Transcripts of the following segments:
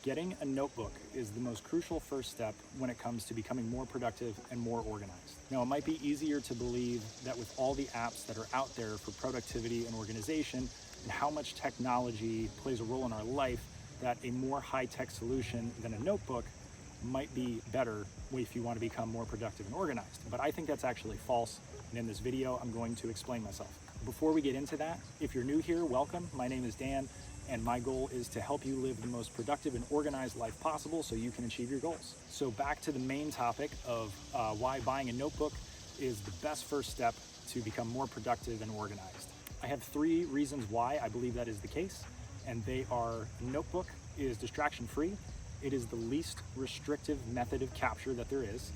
Getting a notebook is the most crucial first step when it comes to becoming more productive and more organized. Now, it might be easier to believe that with all the apps that are out there for productivity and organization, and how much technology plays a role in our life, that a more high-tech solution than a notebook might be better if you want to become more productive and organized. But I think that's actually false, and in this video, I'm going to explain myself. Before we get into that, if you're new here, welcome. My name is Dan, and my goal is to help you live the most productive and organized life possible so you can achieve your goals. So back to the main topic of why buying a notebook is the best first step to become more productive and organized. I have 3 reasons why I believe that is the case, and they are: a notebook is distraction-free, it is the least restrictive method of capture that there is,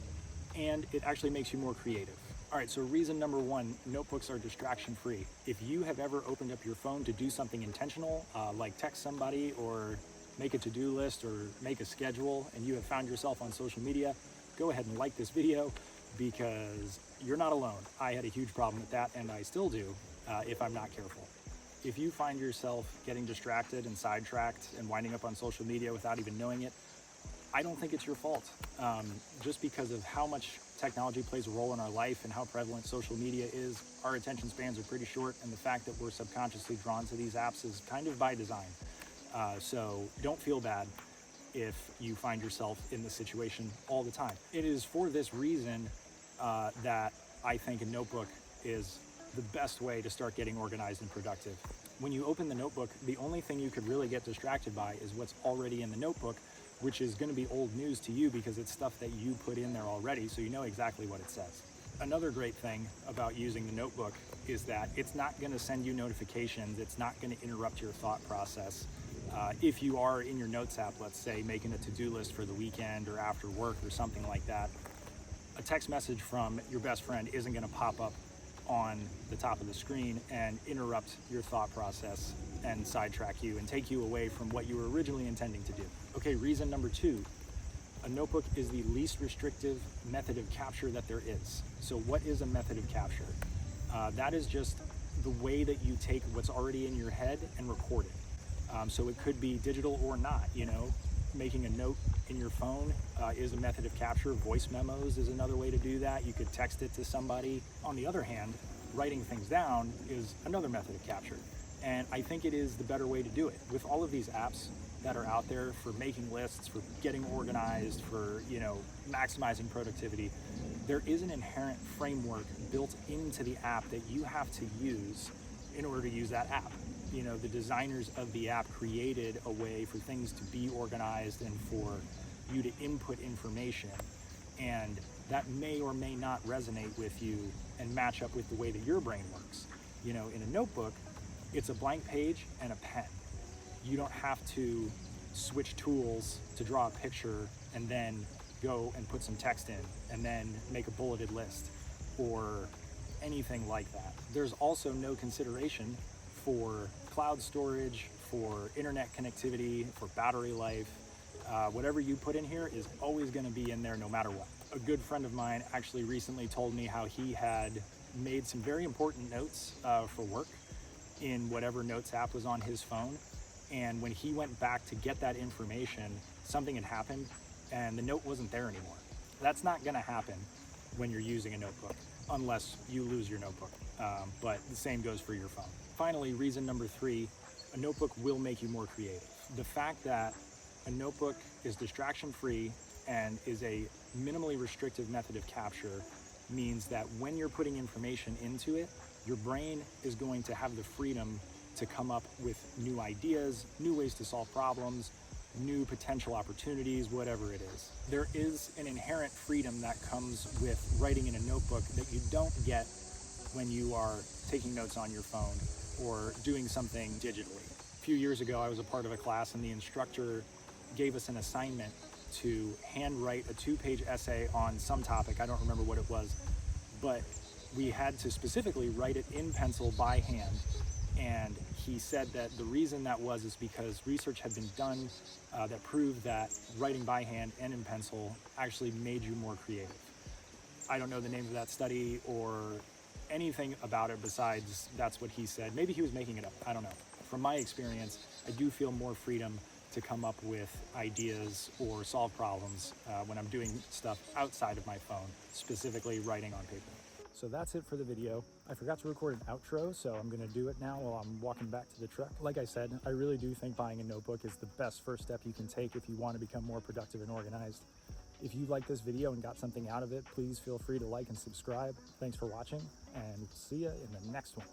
and it actually makes you more creative. All right, so reason number 1, notebooks are distraction-free. If you have ever opened up your phone to do something intentional, like text somebody or make a to-do list or make a schedule, and you have found yourself on social media, go ahead and like this video because you're not alone. I had a huge problem with that, and I still do if I'm not careful. If you find yourself getting distracted and sidetracked and winding up on social media without even knowing it, I don't think it's your fault. Just because of how much technology plays a role in our life and how prevalent social media is, our attention spans are pretty short, and the fact that we're subconsciously drawn to these apps is kind of by design. So don't feel bad if you find yourself in this situation all the time. It is for this reason that I think a notebook is the best way to start getting organized and productive. When you open the notebook, the only thing you could really get distracted by is what's already in the notebook, which is going to be old news to you because it's stuff that you put in there already, so you know exactly what it says. Another great thing about using the notebook is that it's not going to send you notifications. It's not going to interrupt your thought process. If you are in your notes app, let's say, making a to-do list for the weekend or after work or something like that, a text message from your best friend isn't going to pop up on the top of the screen and interrupt your thought process and sidetrack you and take you away from what you were originally intending to do. Okay, reason number 2, a notebook is the least restrictive method of capture that there is. So what is a method of capture? That is just the way that you take what's already in your head and record it. So it could be digital or not, making a note in your phone is a method of capture. Voice memos is another way to do that. You could text it to somebody. On the other hand, writing things down is another method of capture. And I think it is the better way to do it. With all of these apps that are out there for making lists, for getting organized, for, maximizing productivity, there is an inherent framework built into the app that you have to use in order to use that app. The designers of the app created a way for things to be organized and for you to input information. And that may or may not resonate with you and match up with the way that your brain works. In a notebook, it's a blank page and a pen. You don't have to switch tools to draw a picture and then go and put some text in and then make a bulleted list or anything like that. There's also no consideration for cloud storage, for internet connectivity, for battery life. Whatever you put in here is always going to be in there no matter what. A good friend of mine actually recently told me how he had made some very important notes for work in whatever notes app was on his phone. And when he went back to get that information, something had happened and the note wasn't there anymore. That's not going to happen when you're using a notebook, unless you lose your notebook. But the same goes for your phone. Finally, reason number 3, a notebook will make you more creative. The fact that a notebook is distraction-free and is a minimally restrictive method of capture means that when you're putting information into it, your brain is going to have the freedom to come up with new ideas, new ways to solve problems, new potential opportunities, whatever it is. There is an inherent freedom that comes with writing in a notebook that you don't get when you are taking notes on your phone or doing something digitally. A few years ago, I was a part of a class and the instructor gave us an assignment to handwrite a 2-page essay on some topic. I don't remember what it was, but we had to specifically write it in pencil by hand. And he said that the reason that was is because research had been done that proved that writing by hand and in pencil actually made you more creative. I don't know the name of that study or anything about it besides that's what he said. Maybe he was making it up. I don't know. From my experience, I do feel more freedom to come up with ideas or solve problems when I'm doing stuff outside of my phone, specifically writing on paper. So that's it for the video. I forgot to record an outro, so I'm gonna do it now while I'm walking back to the truck. Like I said, I really do think buying a notebook is the best first step you can take if you want to become more productive and organized. If you liked this video and got something out of it, please feel free to like and subscribe. Thanks for watching, and see ya in the next one.